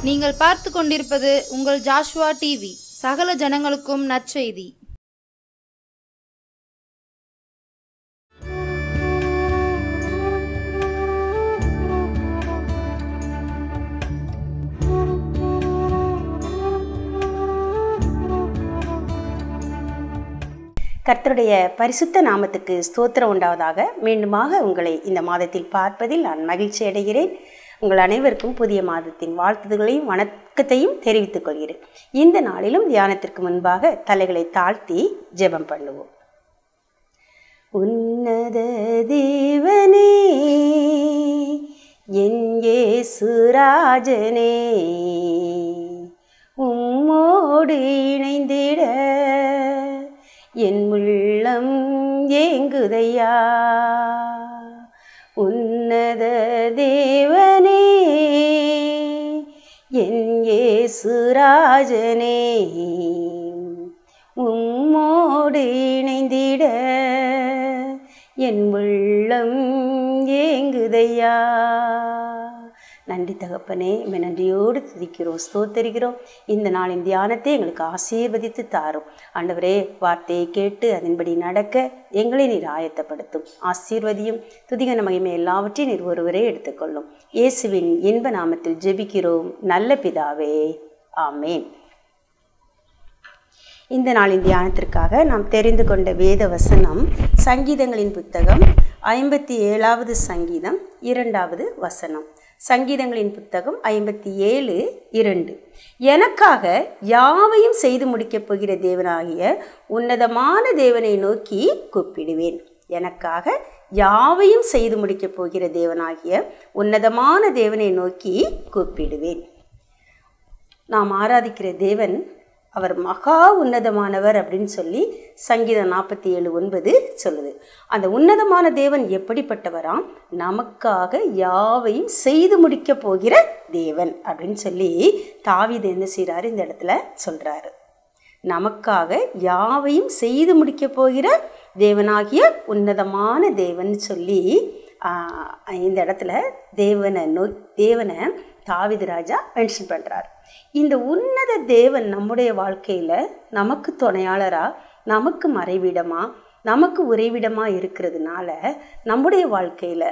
நீங்கள் பார்த்து கொண்டிருப்பது உங்கள் ஜாஷ்வா டிவி. சகல ஜனங்களுக்கும் நற்செய்தி. கர்த்தருடைய பரிசுத்த நாமத்துக்கு ஸ்தோத்திரம் உண்டாவதாக. மீண்டுமாக உங்களை இந்த மாதத்தில் பார்ப்பதில் நான் மகிழ்ச்சி அடைகிறேன். உங்கள் அனைவருக்கும் புதிய மாதத்தின் வாழ்த்துதல்களையும் வணக்கத்தையும் தெரிவித்துக் கொள்கிறேன். இந்த நாளிலும் தியானத்திற்கு முன்பாக தலைகளை தாழ்த்தி ஜெபம் பண்ணுவோம். உன்னத தேவனே, என் இயேசு ராஜனே, உம்மோடு இணைந்திட என் உள்ளம் ஏங்குதையா. உன்னத தேவனே, என் இயேசு ராஜனே, உம்மோடு இணைந்திட என் உள்ளம் ஏங்குதையா. நன்றி தகப்பனே, நன்றியோடு துதிக்கிறோம், ஸ்தோத்தரிக்கிறோம். இந்த நாளின் தியானத்தை எங்களுக்கு ஆசீர்வதித்து தாரும். ஆண்டவரே, வார்த்தையை கேட்டு அதன்படி நடக்க எங்களை நீர் ஆயத்தப்படுத்தும். ஆசீர்வதியும். துதிகன மகிமை எல்லாவற்றையும் நீர் ஒருவரே எடுத்துக்கொள்ளும். இயேசுவின் இன்ப நாமத்தில் ஜெபிக்கிறோம் நல்ல பிதாவே, ஆமேன். இந்த நாளின் தியானத்திற்காக நாம் தெரிந்து கொண்ட வேத வசனம் சங்கீதங்களின் புத்தகம் 57வது சங்கீதம் 2வது வசனம். சங்கீதங்களின் புத்தகம் 57:2. எனக்காக யாவையும் செய்து முடிக்கப் போகிற தேவனாகிய உன்னதமான தேவனை நோக்கி கூப்பிடுவேன். எனக்காக யாவையும் செய்து முடிக்கப் போகிற தேவனாகிய உன்னதமான தேவனை நோக்கி கூப்பிடுவேன். நாம் ஆராதிக்கிற தேவன் அவர் மகா உன்னதமானவர் அப்படின்னு சொல்லி சங்கீதம் 47:9 சொல்லுது. அந்த உன்னதமான தேவன் எப்படிப்பட்டவராம்? நமக்காக யாவையும் செய்து முடிக்க போகிற தேவன் அப்படின்னு சொல்லி தாவீது என்ன செய்கிறாரு, இந்த இடத்துல சொல்றாரு. நமக்காக யாவையும் செய்து முடிக்க போகிற தேவனாகிய உன்னதமான தேவன் சொல்லி இந்த இடத்துல தேவனை தாவீது ராஜா மென்ஷன் பண்ணுறார். இந்த உன்னத தேவன் நம்முடைய வாழ்க்கையில் நமக்கு துணையாளரா, நமக்கு மறைவிடமா, நமக்கு உறைவிடமா இருக்கிறதுனால நம்முடைய வாழ்க்கையில்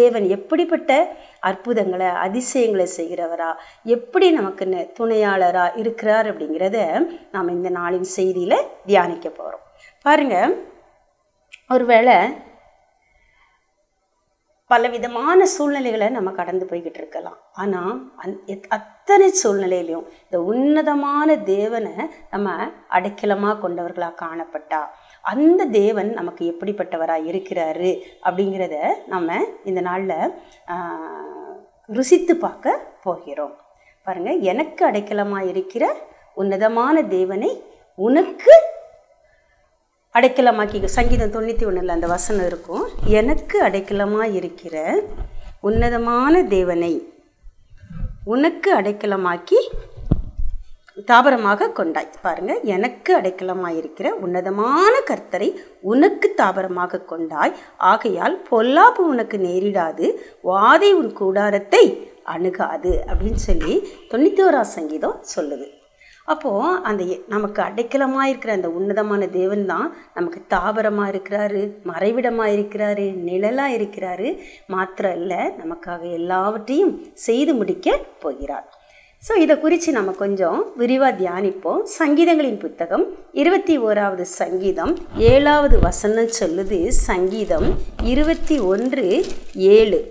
தேவன் எப்படிப்பட்ட அற்புதங்களை அதிசயங்களை செய்கிறவரா, எப்படி நமக்கு துணையாளரா இருக்கிறார் அப்படிங்கிறத நாம் இந்த நாளின் செய்தியில் தியானிக்க போகிறோம். பாருங்க, ஒருவேளை பலவிதமான சூழ்நிலைகளை நம்ம கடந்து போய்கிட்டு இருக்கலாம். ஆனால் அத்தனை சூழ்நிலையிலையும் இந்த உன்னதமான தேவனை நம்ம அடைக்கலமாக கொண்டவர்களாக காணப்பட்டா அந்த தேவன் நமக்கு எப்படிப்பட்டவராக இருக்கிறாரு அப்படிங்கிறத நம்ம இந்த நாளில் ருசித்து பார்க்க போகிறோம். பாருங்கள், எனக்கு அடைக்கலமாக இருக்கிற உன்னதமான தேவனை உனக்கு அடைக்கலமாக்கி. சங்கீதம் 91 அந்த வசனம் இருக்கும். எனக்கு அடைக்கலமாக இருக்கிற உன்னதமான தேவனை உனக்கு அடைக்கலமாக்கி தாபரமாக கொண்டாய். பாருங்க, எனக்கு அடைக்கலமாக இருக்கிற உன்னதமான கர்த்தரை உனக்கு தாபரமாக கொண்டாய். ஆகையால் பொல்லாப்பு உனக்கு நேரிடாது, வாதை உன் கூடாரத்தை அணுகாது அப்படின்னு சொல்லி 91 சங்கீதம் சொல்லுது. அப்போது அந்த நமக்கு அடைக்கலமாக இருக்கிற அந்த உன்னதமான தேவன் தான் நமக்கு தாபரமாக இருக்கிறாரு, மறைவிடமாக இருக்கிறாரு, நிழலாக இருக்கிறாரு. மாத்திரம் இல்லை, நமக்காக எல்லாவற்றையும் செய்து முடிக்க போகிறார். ஸோ இதை குறித்து நம்ம கொஞ்சம் விரிவாக தியானிப்போம். சங்கீதங்களின் புத்தகம் 21வது சங்கீதம் 7வது வசனம் சொல்லுது. சங்கீதம் 21:7.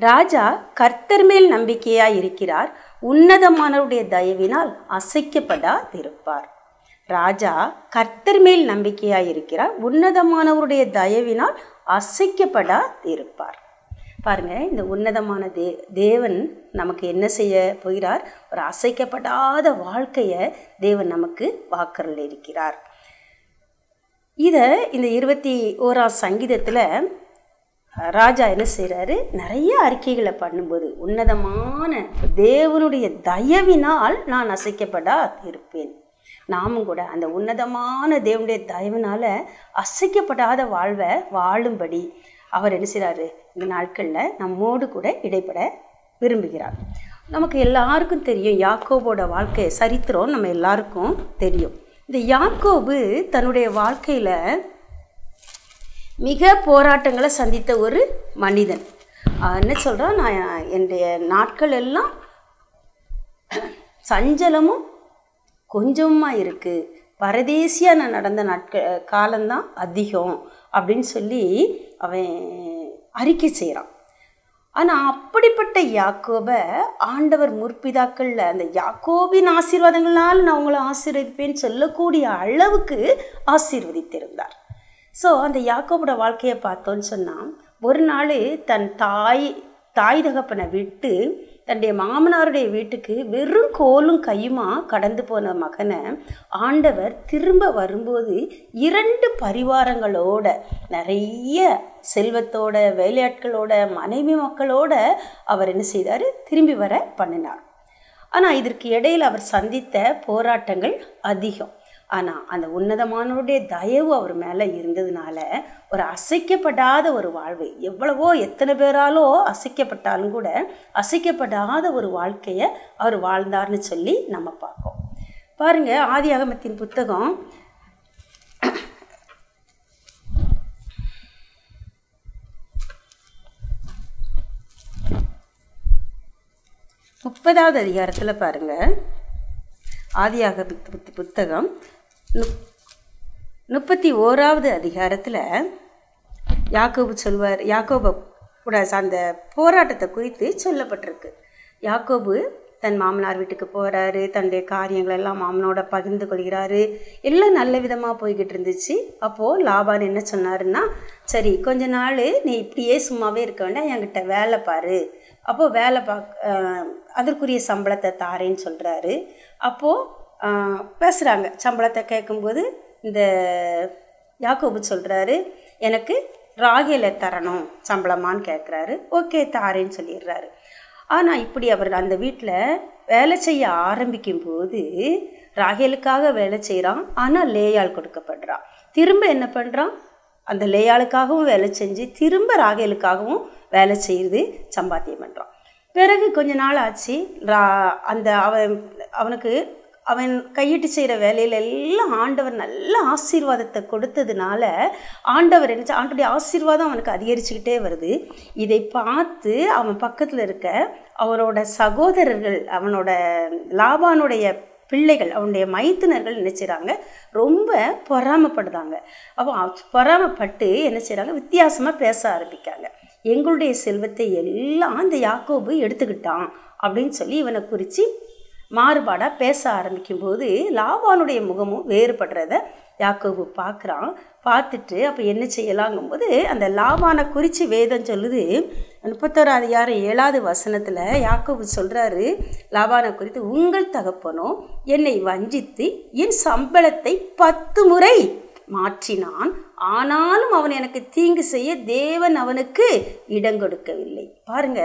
ராஜா கர்த்தர் மேல் நம்பிக்கையாய் இருக்கிறார், உன்னதமானவருடைய தயவினால் அசைக்கப்படாதிருப்பார். ராஜா கர்த்தர் மேல் நம்பிக்கையாய் இருக்கிறார், உன்னதமானவருடைய தயவினால் அசைக்கப்படாதிருப்பார். பாருங்க, இந்த உன்னதமான தேவன் நமக்கு என்ன செய்ய போகிறார்? ஒரு அசைக்கப்படாத வாழ்க்கையை தேவன் நமக்கு வாக்கருள் இருக்கிறார். இதை இந்த 21ஆம் சங்கீதத்தில் ராஜா என்ன செய்கிறாரு? நிறைய அறிக்கைகளை பண்ணும்போது உன்னதமான தேவனுடைய தயவினால் நான் அசைக்கப்படா இருப்பேன். நாமும் கூட அந்த உன்னதமான தேவனுடைய தயவினால் அசைக்கப்படாத வாழ்வை வாழும்படி அவர் என்ன செய்கிறாரு? இந்த நாட்களில் நம்மோடு கூட இடைப்பட விரும்புகிறார். நமக்கு எல்லாருக்கும் தெரியும் யாக்கோபோட வாழ்க்கை சரித்திரம் நம்ம எல்லாருக்கும் தெரியும். இந்த யாக்கோபு தன்னுடைய வாழ்க்கையில் மிக போராட்டங்களை சந்தித்த ஒரு மனிதன். என்ன சொல்கிறான், நான் என்னுடைய நாட்கள் எல்லாம் சஞ்சலமும் கொஞ்சமாக இருக்குது, பரதேசியாக நான் நடந்த காலம்தான் அதிகம் அப்படின்னு சொல்லி அவன் அறிக்கை செய்கிறான். ஆனால் அப்படிப்பட்ட யாக்கோபை ஆண்டவர் முற்பிதாக்களில் அந்த யாக்கோபின் ஆசீர்வாதங்களால் நான் உங்களை ஆசீர்வதிப்பேன்னு சொல்லக்கூடிய அளவுக்கு ஆசீர்வதித்திருந்தார். ஸோ அந்த யாக்கோபோட வாழ்க்கையை பார்த்தோன்னு சொன்னால், ஒரு நாள் தன் தாய் தகப்பனை விட்டு தன்னுடைய மாமனாருடைய வீட்டுக்கு வெறும் கோலும் கையுமா கடந்து போன மகனை ஆண்டவர் திரும்ப வரும்போது 2 பரிவாரங்களோட, நிறைய செல்வத்தோட, வேலையாட்களோட, மனைவி மக்களோட அவர் என்ன செய்தார், திரும்பி வர பண்ணினார். ஆனால் இதற்கு இடையில் அவர் சந்தித்த போராட்டங்கள் அதிகம். ஆனால் அந்த உன்னதமானவருடைய தயவு அவர் மேலே இருந்ததுனால ஒரு அசைக்கப்படாத ஒரு வாழ்வு, எவ்வளவோ எத்தனை பேராலோ அசைக்கப்பட்டாலும் கூட அசைக்கப்படாத ஒரு வாழ்க்கையை அவர் வாழ்ந்தார்னு சொல்லி நம்ம பார்ப்போம். பாருங்கள், ஆதியாகமத்தின் புத்தகம் 30வது அதிகாரத்தில் பாருங்கள். ஆதியாகமத்தின் புத்தகம் 31வது அதிகாரத்தில் யாக்கோபு சொல்வார். யாக்கோபு கூட அந்த போராட்டத்தை குறித்து சொல்லப்பட்டிருக்கு. யாக்கோபு தன் மாமனார் வீட்டுக்கு போகிறாரு, தன்னுடைய காரியங்களெல்லாம் மாமனோட பகிர்ந்து கொள்கிறாரு. எல்லாம் நல்ல விதமாக போய்கிட்டு இருந்துச்சு. அப்போது லாபான் என்ன சொன்னாருன்னா, சரி கொஞ்ச நாள் நீ இப்படியே சும்மாவே இருக்க வேண்டாம், என்கிட்ட வேலை பாரு, அப்போது வேலை அதற்குரிய சம்பளத்தை தாரேன்னு சொல்கிறாரு. அப்போது பேசுகிறாங்க. சம்பளத்தை கேட்கும்போது இந்த யாக்கோபு சொல்கிறாரு, எனக்கு ராகேலை தரணும் சம்பளமான்னு கேட்குறாரு. ஓகே தாரேன்னு சொல்லிடுறாரு. ஆனால் இப்படி அவர் அந்த வீட்டில் வேலை செய்ய ஆரம்பிக்கும் போது ராகேலுக்காக வேலை செய்கிறான். ஆனால் லேயாள் கொடுக்கப்படுறான். திரும்ப என்ன பண்ணுறான், அந்த லேயாளுக்காகவும் வேலை செஞ்சு திரும்ப ராகேலுக்காகவும் வேலை செய்து சம்பாத்தியம் பண்ணுறான். பிறகு கொஞ்ச நாள் ஆச்சு. அந்த அவனுக்கு அவன் கையிட்டு செய்கிற வேலையில எல்லாம் ஆண்டவர் நல்ல ஆசீர்வாதத்தை கொடுத்ததுனால ஆண்டவர் என்ன, ஆண்டோடைய ஆசீர்வாதம் அவனுக்கு அதிகரிச்சுக்கிட்டே வருது. இதை பார்த்து அவன் பக்கத்தில் இருக்க அவனோட சகோதரர்கள், அவனோட லாபானுடைய பிள்ளைகள், அவனுடைய மைத்துனர்கள் என்ன செய்கிறாங்க, ரொம்ப பொறாமப்படுதாங்க. அப்போ பொறாமப்பட்டு என்ன செய்கிறாங்க, வித்தியாசமாக பேச ஆரம்பிக்காங்க. எங்களுடைய செல்வத்தை எல்லாம் அந்த யாக்கோபு எடுத்துக்கிட்டான் அப்படின்னு சொல்லி இவனை குறித்து மாறுபாடாக பேச ஆரம்பிக்கும்போது லாபானுடைய முகமும் வேறுபடுறத யாக்கோபு பார்க்குறான். பார்த்துட்டு அப்போ என்ன செய்யலாங்கும்போது அந்த லாபானை குறித்து வேதம் சொல்லுது. 31வது அதிகாரம் 7வது வசனத்தில் யாக்கோபு சொல்கிறாரு லாபானை குறித்து, உங்கள் தகப்பனோ என்னை வஞ்சித்து என் சம்பளத்தை 10 முறை மாற்றினான், ஆனாலும் அவன் எனக்கு தீங்கு செய்ய தேவன் அவனுக்கு இடம் கொடுக்கவில்லை. பாருங்க,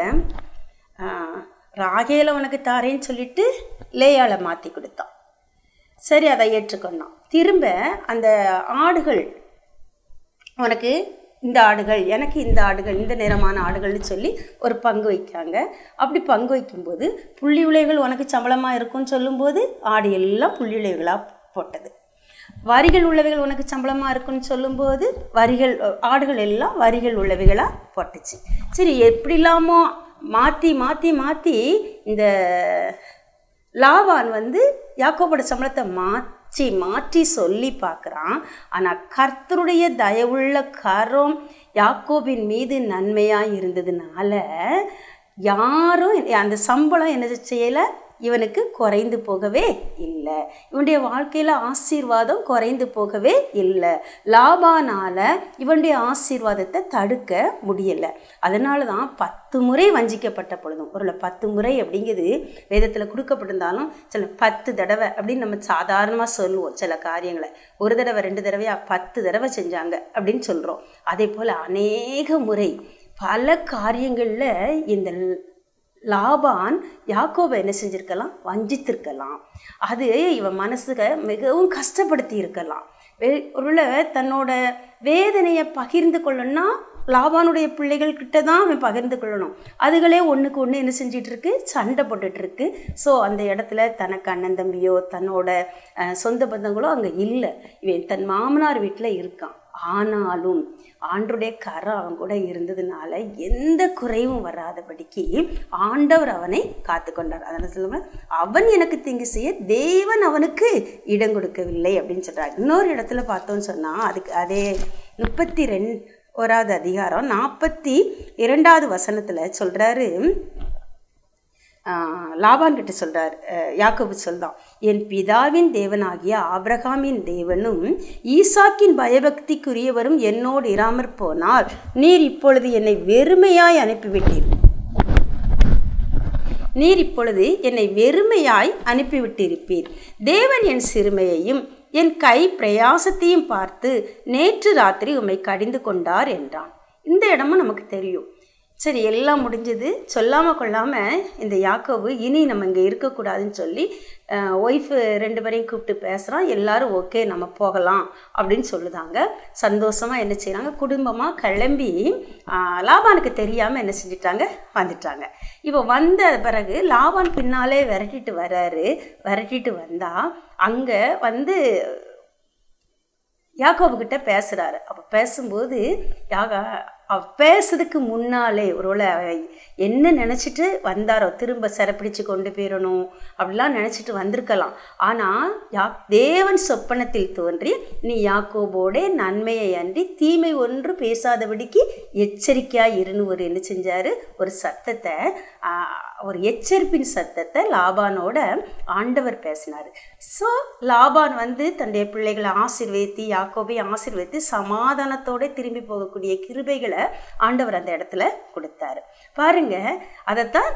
ராகேல அவனுக்கு தாரேன்னு சொல்லிட்டு லேயாளை மாற்றி கொடுத்தான். சரி, அதை ஏற்றுக்கொண்டான். திரும்ப அந்த ஆடுகள், உனக்கு இந்த ஆடுகள், எனக்கு இந்த ஆடுகள், இந்த நிறமான ஆடுகள்னு சொல்லி ஒரு பங்கு வைக்காங்க. அப்படி பங்கு வைக்கும்போது புள்ளி விளைவுகள் உனக்கு சம்பளமாக இருக்கும்னு சொல்லும்போது ஆடு எல்லாம் புள்ளி விளைவுகளாக போட்டது. வரிகள் உள்ளவைகள் உனக்கு சம்பளமாக இருக்குன்னு சொல்லும்போது ஆடுகள் எல்லாம் வரிகள் உள்ளவைகளாக போட்டுச்சு. சரி, எப்படி இல்லாமோ மாற்றி மாற்றி மாற்றி இந்த லாபான் யாக்கோபோட சம்பளத்தை மாற்றி மாற்றி சொல்லி பார்க்குறான். ஆனால் கர்த்தருடைய தயவுள்ள கரம் யாக்கோபின் மீது நன்மையாக இருந்ததுனால யாரும் அந்த சம்பளம் என்ன செய்யலை, இவனுக்கு குறைந்து போகவே இல்லை. இவனுடைய வாழ்க்கையில் ஆசீர்வாதம் குறைந்து போகவே இல்லை. லாபானால் இவனுடைய ஆசீர்வாதத்தை தடுக்க முடியலை. அதனால தான் 10 முறை வஞ்சிக்கப்பட்ட பொழுதும், ஒரு 10 முறை அப்படிங்கிறது வேதத்தில் கொடுக்கப்பட்டிருந்தாலும் சில 10 தடவை அப்படின்னு நம்ம சாதாரணமாக சொல்லுவோம். சில காரியங்களை ஒரு தடவை 2 தடவையாக 10 தடவை செஞ்சாங்க அப்படின்னு சொல்கிறோம். அதே போல் அநேக முறை பல காரியங்களில் இந்த லாபான் யாக்கோபை என்ன செஞ்சிருக்கலாம், வஞ்சித்திருக்கலாம். அது இவன் மனசுக மிகவும் கஷ்டப்படுத்தி இருக்கலாம். ஒருவேளை தன்னோட வேதனையை பகிர்ந்து கொள்ளணும்னா லாபானுடைய பிள்ளைகள் கிட்ட தான் அவன் பகிர்ந்து கொள்ளணும். அதுகளே ஒன்றுக்கு ஒன்று என்ன செஞ்சிட்டு இருக்கு, சண்டை போட்டுட்டு இருக்கு. ஸோ அந்த இடத்துல தனக்கு அண்ணன் தம்பியோ தன்னோட சொந்த பந்தங்களோ அங்கே இல்லை. இவன் தன் மாமனார் வீட்டில் இருக்கான். ஆனாலும் ஆண்டருடைய கரம் அவன் கூட இருந்ததுனால எந்த குறைவும் வராதபடிக்கு ஆண்டவர் அவனை காத்து கொண்டார். அதனால் சொல்லுவேன், அவன் எனக்கு தீங்கு செய்ய தேவன் அவனுக்கு இடம் கொடுக்கவில்லை அப்படின்னு சொல்கிறார். இன்னொரு இடத்துல பார்த்தோன்னு சொன்னால் அதுக்கு அதே 31வது அதிகாரம் 42வது வசனத்தில் சொல்கிறாரு, லாபான் கிட்ட சொல்றார், யாக்கோபு சொல்றான், என் பிதாவின் தேவனாகிய ஆபிரகாமின் தேவனும் ஈசாக்கின் பயபக்திக்குரியவரும் என்னோடு இராமற் போனால் நீர் இப்பொழுது என்னை வெறுமையாய் அனுப்பிவிட்டிருப்பீர். தேவன் என் சிறுமையையும் என் கை பிரயாசத்தையும் பார்த்து நேற்று ராத்திரி உம்மை கடிந்து கொண்டார் என்றான். இந்த இடமும் நமக்கு தெரியும். சரி, எல்லாம் முடிஞ்சது. சொல்லாமல் கொள்ளாமல் இந்த யாக்கோபு இனி நம்ம இங்கே இருக்கக்கூடாதுன்னு சொல்லி ஒய்ஃபு 2 பேரையும் கூப்பிட்டு பேசுகிறான். எல்லாரும் ஓகே நம்ம போகலாம் அப்படின்னு சொல்லுதாங்க. சந்தோஷமாக என்ன செய்கிறாங்க, குடும்பமாக கிளம்பி லாபானுக்கு தெரியாமல் என்ன செஞ்சிட்டாங்க, வந்துட்டாங்க. இப்போ வந்த பிறகு லாபான் பின்னாலே விரட்டிட்டு வந்தால் அங்கே வந்து யாக்கோபுக்கிட்ட பேசுகிறாரு. அப்போ பேசும்போது பேசுறதுக்கு முன்னாலே ஒருவேளை என்ன நினச்சிட்டு வந்தாரோ, திரும்ப சிறப்பிடிச்சு கொண்டு போயிடணும் அப்படிலாம் நினச்சிட்டு வந்திருக்கலாம். ஆனால் தேவன் சொப்பனத்தில் தோன்றி நீ யாக்கோபோட நன்மையை அன்றி தீமை ஒன்று பேசாதபடிக்கு எச்சரிக்கையாக இருன்னு என்ன செஞ்சார், ஒரு சத்தத்தை, ஒரு எச்சரிப்பின் சத்தத்தை லாபானோட ஆண்டவர் பேசினார். ஸோ லாபான் வந்து தன்னுடைய பிள்ளைகளை ஆசீர்வதித்து யாக்கோபை ஆசீர்வதித்து சமாதானத்தோடு திரும்பி போகக்கூடிய கிருபைகளை ஆண்டவர் அந்த இடத்துல கொடுத்தாரு. பாருங்க, அதைத்தான்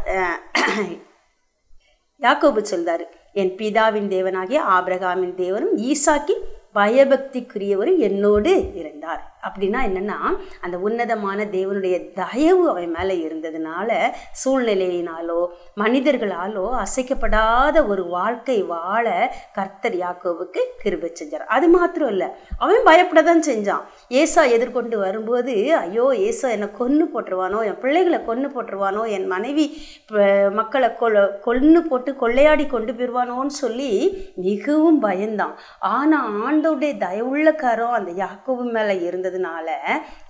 யாக்கோபு சொல்றாரு, என் பிதாவின் தேவனாகிய ஆபிரகாமின் தேவனும் ஈசாக்கின் பயபக்திக்குரியவரும் என்னோடு இருந்தார். அப்படின்னா என்னன்னா, அந்த உன்னதமான தேவனுடைய தயவு அவன் மேலே இருந்ததுனால சூழ்நிலையினாலோ மனிதர்களாலோ அசைக்கப்படாத ஒரு வாழ்க்கை வாழ கர்த்தர் யாக்கோபுக்கு கிருபை செஞ்சார். அது மாத்திரம் இல்லை, அவன் பயப்படதான் செஞ்சான். ஏசா எதிர்கொண்டு வரும்போது, ஐயோ ஏசா என்னை கொன்று போட்டுருவானோ, என் பிள்ளைகளை கொன்று போட்டுருவானோ, என் மனைவி மக்களை கொன்று போட்டு கொள்ளையாடி கொண்டு போயிடுவானோன்னு சொல்லி மிகவும் பயந்தான். ஆனால் ஆண்டவருடைய தயவுள்ள கரம் அந்த யாக்கோபு மேலே இருந்ததுனால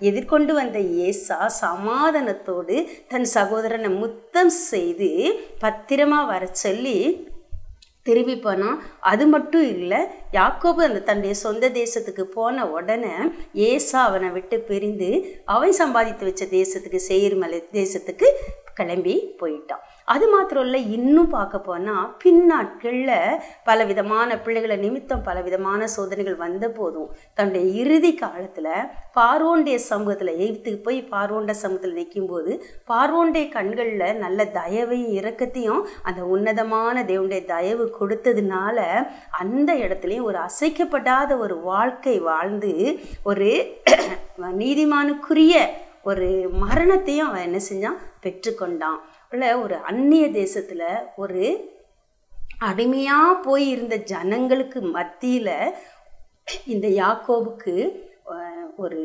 எதிர்கொண்டு வந்த ஏசா சமாதானத்தோடு தன் சகோதரனை முத்தம் செய்து பத்திரமா வர சொல்லி திரும்பி போனான். அது மட்டும் இல்லை, யாக்கோபு அந்த தன்னுடைய சொந்த தேசத்துக்கு போன உடனே ஏசா அவனை விட்டு பிரிந்து அவன் சம்பாதித்து வச்ச தேசத்துக்கு, சேயீர் மலை தேசத்துக்கு கிளம்பி போயிட்டான். அது மாத்திரம் இல்லை, இன்னும் பார்க்க போனால் பின்னாட்களில் பலவிதமான பிள்ளைகளை நிமித்தம் பலவிதமான சோதனைகள் வந்த போதும் தன்னுடைய இறுதி காலத்தில் பார்வோனுடைய சமூகத்தில் எய்த்துக்கு போய் பார்வோண்ட சமூகத்தில் நிற்கும்போது பார்வோனுடைய கண்களில் நல்ல தயவையும் இரக்கத்தையும் அந்த உன்னதமான தேவனுடைய தயவு கொடுத்ததுனால அந்த இடத்துலையும் ஒரு அசைக்கப்படாத ஒரு வாழ்க்கை வாழ்ந்து ஒரு நீதிமானுக்குரிய ஒரு மரணத்தையும் அவன் என்ன செஞ்சான், பெற்றுக்கொண்டான். ஒரு அந்நிய தேசத்தில் ஒரு அடிமையாக போய் இருந்த ஜனங்களுக்கு மத்தியில் இந்த யாக்கோபுக்கு ஒரு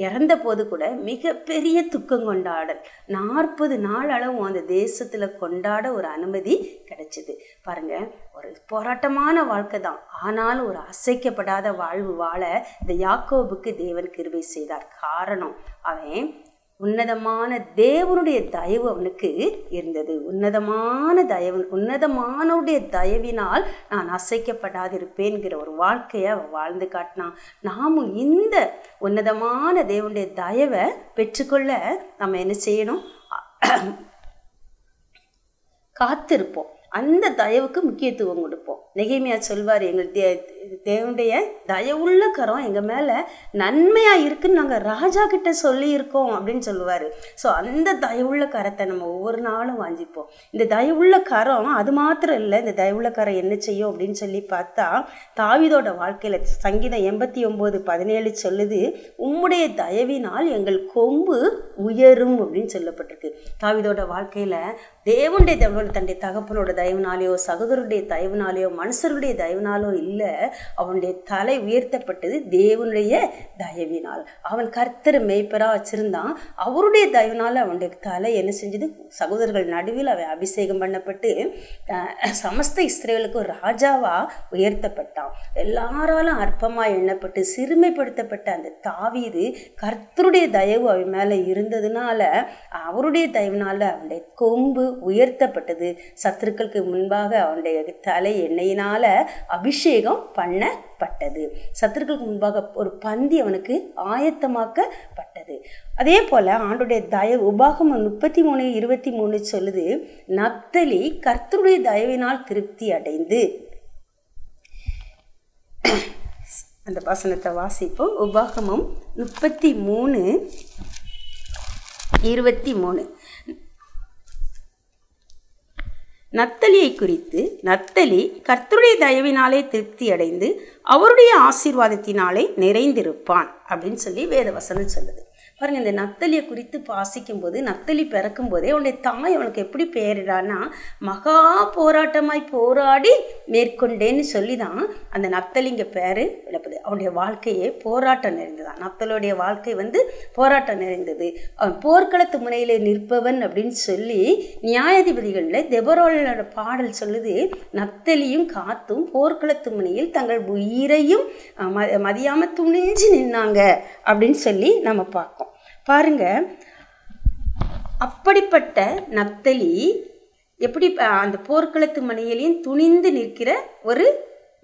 இறந்த போது கூட மிகப்பெரிய துக்கம் கொண்டாடல், 40 நாள் அளவும் அந்த தேசத்தில் கொண்டாட ஒரு அனுமதி கிடைச்சிது. பாருங்க, ஒரு போராட்டமான வாழ்க்கை தான். ஆனாலும் ஒரு அசைக்கப்படாத வாழ்வு வாழ இந்த யாக்கோபுக்கு தேவன் கிருபை செய்தார். காரணம், அவன் உன்னதமான தேவனுடைய தயவு அவனுக்கு இருந்தது. உன்னதமானுடைய தயவினால் நான் அசைக்கப்படாதிருப்பேன்கிற ஒரு வாழ்க்கையை அவன் வாழ்ந்து காட்டினான். நாமும் இந்த உன்னதமான தேவனுடைய தயவை பெற்றுக்கொள்ள நம்ம என்ன செய்யணும், காத்திருப்போம். அந்த தயவுக்கு முக்கியத்துவம் கொடுப்போம். நெகேமியா சொல்வார், எங்கள் தேவனுடைய தயவுள்ள கரம் எங்கள் மேலே நன்மையாக இருக்குன்னு நாங்கள் ராஜா கிட்ட சொல்லியிருக்கோம் அப்படின்னு சொல்லுவார். ஸோ அந்த தயவுள்ள கரத்தை நம்ம ஒவ்வொரு நாளும் வாஞ்சிப்போம். இந்த தயவுள்ள கரம் அது மாத்திரம் இல்லை, இந்த தயவுள்ள கரம் என்ன செய்யும் அப்படின்னு சொல்லி பார்த்தா, தாவீதோட வாழ்க்கையில் சங்கீதம் 89:17 சொல்லுது, உம்முடைய தயவினால் எங்கள் கொம்பு உயரும் அப்படின்னு சொல்லப்பட்டிருக்கு. தாவீதோட வாழ்க்கையில் தேவனுடைய தயவுனால, தன்னுடைய தகப்பனோட தயவுனாலேயோ சகோதரருடைய தயவுனாலேயோ மனுஷருடைய தயவுனாலோ இல்லை. அவனுடைய தலை உயர்த்தப்பட்டது தேவனுடைய தயவினால். அவன் கர்த்தர் மேய்ப்பராக வச்சிருந்தான். அவருடைய தயவுனால அவனுடைய தலை என்ன செஞ்சது? சகோதரர்கள் நடுவில் அவன் அபிஷேகம் பண்ணப்பட்டு சமஸ்த இஸ்ரவேலுக்கு ஒரு ராஜாவா உயர்த்தப்பட்டான். எல்லாராலும் அற்பமாக எண்ணப்பட்டு சிறுமைப்படுத்தப்பட்ட அந்த தாவீது கர்த்தருடைய தயவு அவன் மேலே இருந்ததுனால அவருடைய தயவுனால அவனுடைய கொம்பு உயர்த்தப்பட்டது. சத்துருக்களுக்கு முன்பாக அவனுடைய தலை எண்ணெயினால அபிஷேகம் பண்ணப்பட்டது. சத்துருக்களுக்கு முன்பாக ஒரு பந்தி அவனுக்கு ஆயத்தமாக்கப்பட்டது. அதே போல ஆண்டுடைய தயவு உபாகமம் 33:23 சொல்லுது, நப்தலி கர்த்தருடைய தயவினால் திருப்தி அடைந்து. அந்த வசனத்தை வாசிப்போம். உபாகமம் 33:23. நப்தலியை குறித்து, நப்தலி கர்த்தருடைய தயவினாலே திருப்தி அடைந்து அவருடைய ஆசீர்வாதத்தினாலே நிறைந்திருப்பான் அப்படின்னு சொல்லி வேத வசனம் சொல்லுது. பாருங்கள், இந்த நப்தலியை குறித்து வாசிக்கும் போது, நப்தலி பிறக்கும் போதே அவனுடைய தாய் அவனுக்கு எப்படி பெயரிடான்னா, மகா போராட்டமாய் போராடி மேற்கொண்டேன்னு சொல்லி தான் அந்த நப்தலிங்க பேர் விளப்புது. அவனுடைய வாழ்க்கையே போராட்டம் நிறைந்ததான். நப்தலியுடைய வாழ்க்கை போராட்டம் நிறைந்தது. அவன் போர்க்களத்து முனையிலே நிற்பவன் அப்படின்னு சொல்லி நியாயாதிபதிகளில் தெபொராளோட பாடல் சொல்லுது, நப்தலியும் காத்தும் போர்க்களத்து முனையில் தங்கள் உயிரையும் மதியாம துணிஞ்சு நின்னாங்க அப்படின்னு சொல்லி நம்ம பார்க்கோம். பாருங்க, அப்படிப்பட்ட நப்தலி எப்படி அந்த போர்க்களத்து மனையிலையும் துணிந்து நிற்கிற ஒரு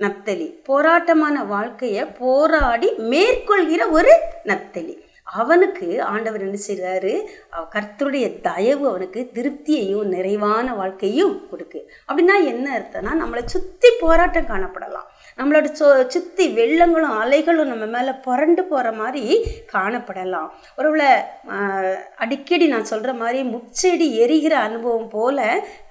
நப்தலி, போராட்டமான வாழ்க்கையை போராடி மேற்கொள்கிற ஒரு நப்தலி. அவனுக்கு ஆண்டவர் என்ன செய்கிறாரு? கர்த்தருடைய தயவு அவனுக்கு திருப்தியையும் நிறைவான வாழ்க்கையும் கொடுக்கு. அப்படின்னா என்ன அர்த்தம்னா, நம்மளை சுற்றி போராட்டம் காணப்படலாம், நம்மளோட சுற்றி வெள்ளங்களும் அலைகளும் நம்ம மேலே புரண்டு போகிற மாதிரி காணப்படலாம். ஒருவேளை அடிக்கடி நான் சொல்கிற மாதிரி முச்செடி எரிகிற அனுபவம் போல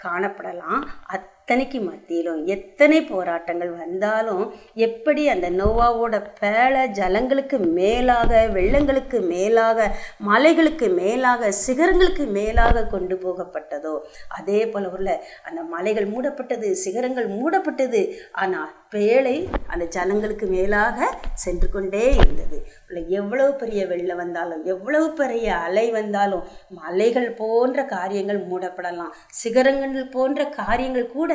காணப்படலாம். அத்தனைக்கு மத்தியிலும் எத்தனை போராட்டங்கள் வந்தாலும், எப்படி அந்த நோவாவோட பேழை ஜலங்களுக்கு மேலாக, வெள்ளங்களுக்கு மேலாக, மலைகளுக்கு மேலாக, சிகரங்களுக்கு மேலாக கொண்டு போகப்பட்டதோ அதே போல உள்ள அந்த மலைகள் மூடப்பட்டது, சிகரங்கள் மூடப்பட்டது, ஆனால் பேழை அந்த ஜனங்களுக்கு மேலாக சென்று கொண்டே இருந்தது. எவ்வளவு பெரிய வெள்ளம் வந்தாலும், எவ்வளவு பெரிய அலை வந்தாலும், மலைகள் போன்ற காரியங்கள் மூடப்படலாம், சிகரங்கள் போன்ற காரியங்கள் கூட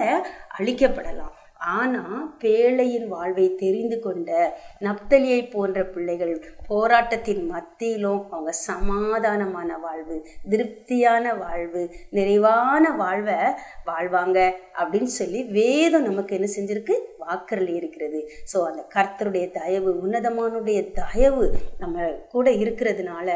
அழிக்கப்படலாம். ஆனால் பேழையின் வாழ்வை தெரிந்து கொண்ட நப்தலியை போன்ற பிள்ளைகள் போராட்டத்தின் மத்தியிலும் அவங்க சமாதானமான வாழ்வு, திருப்தியான வாழ்வு, நிறைவான வாழ்வை வாழ்வாங்க அப்படின்னு சொல்லி வேதம் நமக்கு என்ன செஞ்சிருக்கு? வாக்குறுதி இருக்கிறது. ஸோ அந்த கர்த்தருடைய தயவு, உன்னதமானுடைய தயவு நம்ம கூட இருக்கிறதுனால,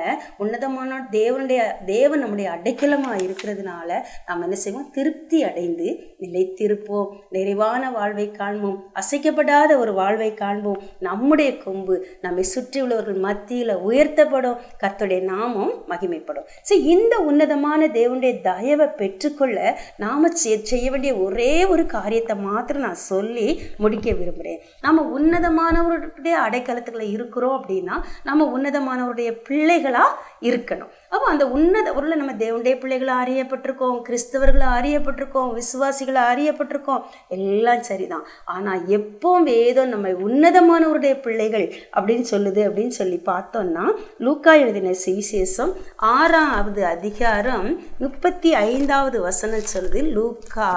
உன்னதமான தேவன் நம்முடைய அடைக்கலமாக இருக்கிறதுனால நாம் என்ன செய்வோம்? திருப்தி அடைந்து நிலைத்திருப்போம், நிறைவான வாழ்வை காண்போம், அசைக்கப்படாத ஒரு வாழ்வை காண்போம். நம்முடைய கொம்பு நம்மை சுற்றி உள்ளவர்கள் மத்தியில் உயர்த்தப்படும், கர்த்தருடைய நாமம் மகிமைப்படும். ஸோ இந்த உன்னதமான தேவனுடைய தயவை பெற்றுக்கொள்ள நாம் செய்ய வேண்டிய ஒரே ஒரு காரியத்தை மாத்திரம் நான் சொல்லி முடிக்க விரும்புகிறேன். நம்ம உன்னதமானவருடைய அடைக்கலத்துக்குள்ள இருக்கிறோம் அப்படின்னா நம்ம உன்னதமானவருடைய பிள்ளைகளாக இருக்கணும். அப்போ அந்த உள்ள நம்ம தேவனுடைய பிள்ளைகளாக அறியப்பட்டிருக்கோம், கிறிஸ்தவர்களாக அறியப்பட்டிருக்கோம், விசுவாசிகளாக அறியப்பட்டிருக்கோம், எல்லாம் சரிதான். ஆனால் எப்போ வேதம் நம்ம உன்னதமானவருடைய பிள்ளைகள் அப்படின்னு சொல்லுது அப்படின்னு சொல்லி பார்த்தோம்னா, லூக்கா எழுதின சுவிசேஷம் 6வது அதிகாரம் 35வது வசனம் சொல்லுது. லூக்கா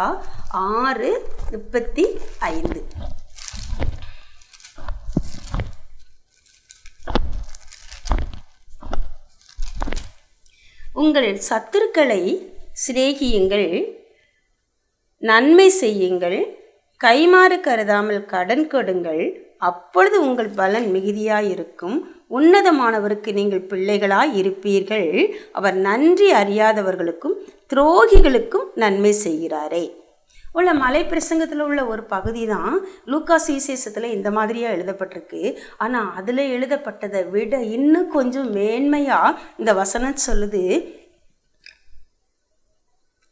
6:35. உங்கள் சத்துருக்களை சிநேகியுங்கள், நன்மை செய்யுங்கள், கைமாறு கருதாமல் கடன் கொடுங்கள், அப்பொழுது உங்கள் பலன் மிகுதியாயிருக்கும். உன்னதமானவருக்கு நீங்கள் பிள்ளைகளாய் இருப்பீர்கள். அவர் நன்றி அறியாதவர்களுக்கும் துரோகிகளுக்கும் நன்மை செய்கிறாரே. உள்ள மலை பிரசங்கத்தில் உள்ள ஒரு பகுதி தான் லூக்கா சுவிசேஷத்தில் இந்த மாதிரியாக எழுதப்பட்டிருக்கு. ஆனால் அதில் எழுதப்பட்டதை விட இன்னும் கொஞ்சம் மேன்மையாக இந்த வசனம் சொல்லுது,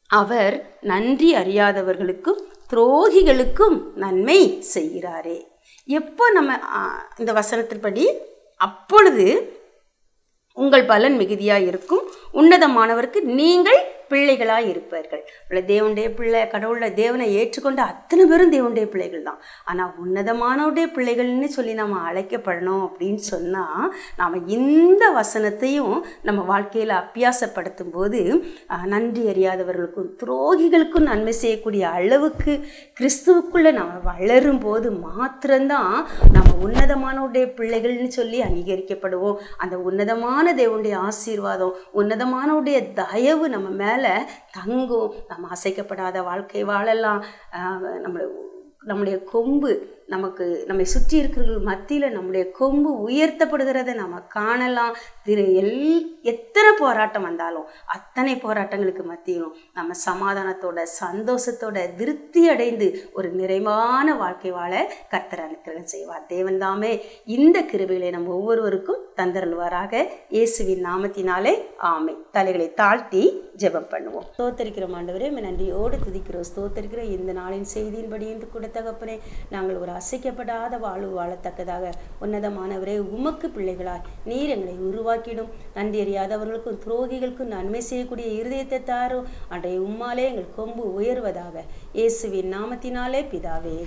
அவர் நன்றி அறியாதவர்களுக்கும் துரோகிகளுக்கும் நன்மை செய்கிறாரே. எப்போ நம்ம இந்த வசனத்தின்படி, அப்பொழுது உங்கள் பலன் மிகுதியாக இருக்கும், உன்னதமானவருக்கு நீங்கள் பிள்ளைகளாக இருப்பார்கள். தேவனுடைய பிள்ளை, கடவுளை தேவனை ஏற்றுக்கொண்ட அத்தனை பேரும் தேவனுடைய பிள்ளைகள் தான். ஆனால் உன்னதமானவருடைய பிள்ளைகள்னு சொல்லி நம்ம அழைக்கப்படணும் அப்படின்னு சொன்னால் நாம் இந்த வசனத்தையும் நம்ம வாழ்க்கையில் அபியாசப்படுத்தும் போது நன்றி அறியாதவர்களுக்கும் துரோகிகளுக்கும் நன்மை செய்யக்கூடிய அளவுக்கு கிறிஸ்துவுக்குள்ளே நம்ம வளரும் போது மாத்திரம்தான் நம்ம உன்னதமானவருடைய பிள்ளைகள்னு சொல்லி அங்கீகரிக்கப்படுவோம். அந்த உன்னதமான தேவனுடைய ஆசீர்வாதம், உன்னதமானவருடைய தயவு நம்ம மேலே தங்கும். நம்ம அசைக்கப்படாத வாழ்க்கை வாழலாம். நம்முடைய கொம்பு நம்மை சுற்றி இருக்கிறவர்கள் மத்தியில் நம்முடைய கொம்பு உயர்த்தப்படுகிறத நம்ம காணலாம். எத்தனை போராட்டம் வந்தாலும் அத்தனை போராட்டங்களுக்கு மத்தியிலும் நம்ம சமாதானத்தோட, சந்தோஷத்தோட, திருப்தி அடைந்து ஒரு நிறைவான வாழ்க்கை வாழ கர்த்தர் அனுக்கிரகம் செய்வார். தேவன் தாமே இந்த கிருபைகளை நம்ம ஒவ்வொருவருக்கும் தந்தருள்வாராக. இயேசுவின் நாமத்தினாலே ஆமென். தலைகளை தாழ்த்தி ஜெபம் பண்ணுவோம். ஸ்தோத்தரிக்கிறோம் ஆண்டவரே, நன்றியோடு துதிக்கிறோம், ஸ்தோத்தரிக்கிறோம். இந்த நாளின் செய்தியின்படி என்று கூட தகப்பனே, நாங்கள் ஒரு அசைக்கப்படாத வாழ்வு வாழத்தக்கதாக உன்னதமானவரே உமக்கு பிள்ளைகளாய் நீர் எங்களை உருவாக்கிடும். நன்றி அறியாதவர்களுக்கும் துரோகிகளுக்கும் நன்மை செய்யக்கூடிய இருதயத்தை தாரும். அன்றைய உம்மாலே எங்கள் கொம்பு உயர்வதாக. இயேசுவின் நாமத்தினாலே பிதாவே.